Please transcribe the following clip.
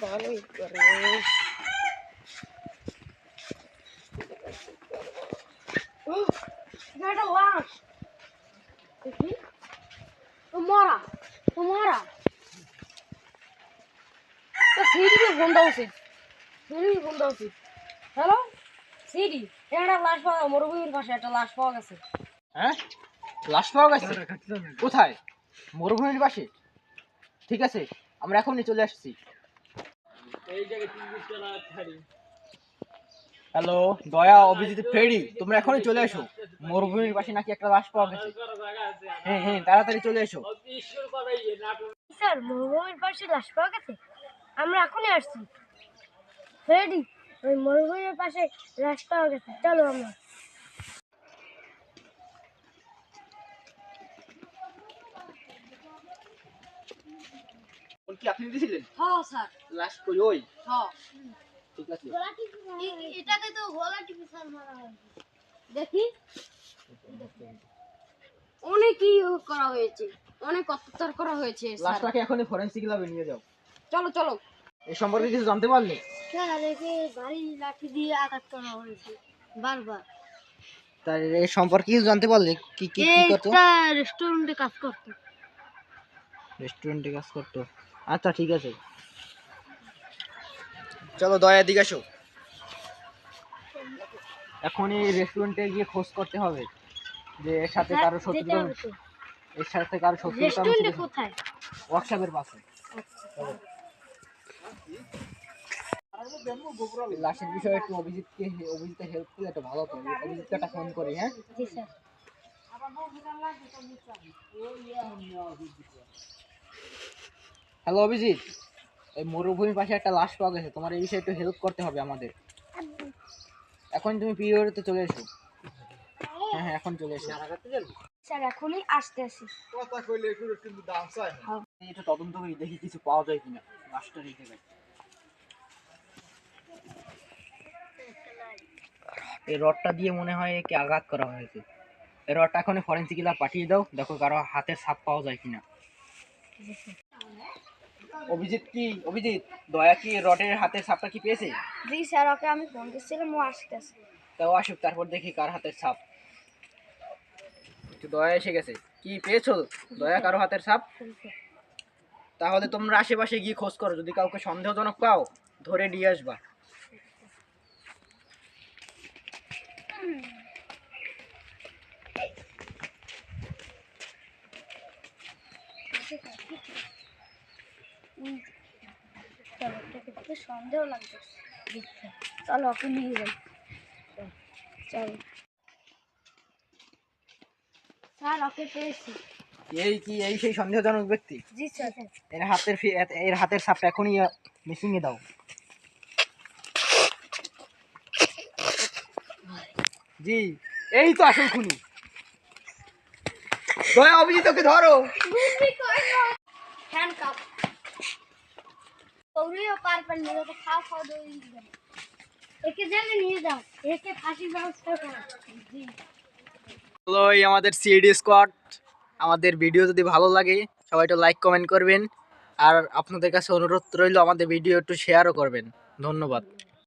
ভালোই করে এটা লাশ দেখি তোমারা তোমারা তো সিডি বন্ধ উচিত সিডি বন্ধ উচিত হ্যালো সিডি এটা লাশ পাওয়া মরুভূমির পাশে একটা লাশ পাওয়া গেছে হ্যাঁ লাশ পাওয়া গেছে কোথায় মরুভূমির পাশে ঠিক আছে আমরা এখনই চলে আসছি হ্যালো দয়া অভিজিৎ ফ্রেডি তোমরা এখনই চলে এসো মরুভূমির পাশে নাকি একটা লাশ পাওয়া গেছে হ্যাঁ হ্যাঁ তাড়াতাড়ি চলে এসো স্যার মরুভূমির পাশে লাশ পাওয়া গেছে আমরা এখনই আসছি ফ্রেডি ওই মরুভূমির পাশে লাশ পাওয়া গেছে চলো আমরা কি আপনি দিয়েছিলেন হ্যাঁ স্যার লাশ কই ওই হ্যাঁ ঠিক আছে এটাকে তো গলা টিপে স্যার মারা হয়েছে দেখি অনেকই করা হয়েছে অনেক অত্যাচার করা হয়েছে স্যার লাশটাকে এখনই ফরেনসিক ল্যাবে নিয়ে যাও চলো চলো এই সম্পর্কে কিছু জানতে পারলে স্যার একে ভারী লাঠি দিয়ে আঘাত করা হয়েছে বারবার তাই এই সম্পর্কে কিছু জানতে পারলে কি কি কি করতো একটা রেস্টুরেন্টে কাজ করতো রেস্টুরেন্টে কাজ করতো আচ্ছা ঠিক আছে চলো দয়া এদিকে আসো এখনই রেস্টুরেন্টে গিয়ে খোঁজ করতে হবে যে এর সাথে কারো শত্রুতা এর সাথে কারো শত্রুতা রেস্টুরেন্টে কোথায় ওয়ার্কশপের পাশে লাশের বিষয়ে একটু অভিজিৎকে হেল্প করলে একটা ভালো হতো অভিজিৎকে একটা ফোন করি হ্যাঁ জি স্যার হ্যালো অভিজিৎ এই মরুভূমির পাশে একটা লাশ পাওয়া গেছে তোমার এই বিষয়ে একটু হেল্প করতে হবে আমাদের এখন তুমি পিরিয়ডে চলে এসো হ্যাঁ হ্যাঁ এখন চলে এসো স্যার এখনই আসতেছি এটা তদন্ত করি দেখি কিছু পাওয়া যায় কিনা লাশটা রেখে যায় এই রডটা দিয়ে মনে হয় একে আঘাত করা হয়েছে এই রডটা এখন ফরেনসিক ল্যাব পাঠিয়ে দাও দেখো কারো হাতের ছাপ পাওয়া যায় কিনা অভিজিৎ দয়া কি রডের হাতের ছাপটা কি পেয়েছে জি স্যার ওকে আমি ফোন দিচ্ছিলাম ও আসতেছে তাও আসুক তারপর দেখি কার হাতের ছাপ একটু দয়া এসে গেছে কি পেয়েছো দয়া কারো হাতের ছাপ তাহলে তোমরা আশেপাশে গিয়ে খোঁজ করো যদি কাউকে সন্দেহজনক পাও ধরে নিয়ে আসবা সন্দেহ লাগছে চলো ওকে নিয়ে যাই চলো স্যার ওকে পেয়েছি এই সেই সন্দেহজনক ব্যক্তি জি স্যার এর হাতের ছাপটা এখনই মিসিং এ দাও জি এই তো আসল খুনি দয়া অভিজিৎ ওকে ধরো হ্যান্ডকাপ ওরিও পার পার নিয়ে তো খাওয়া দই একে জেলে নিয়ে যাও একে ফাঁসির ব্যবস্থা করো জি হ্যালো এই আমাদের সিডি স্কোয়াড আমাদের ভিডিও যদি ভালো লাগে সবাই একটু লাইক কমেন্ট করবেন আর আপনাদের কাছে অনুরোধ রইল আমাদের ভিডিও একটু শেয়ারও করবেন ধন্যবাদ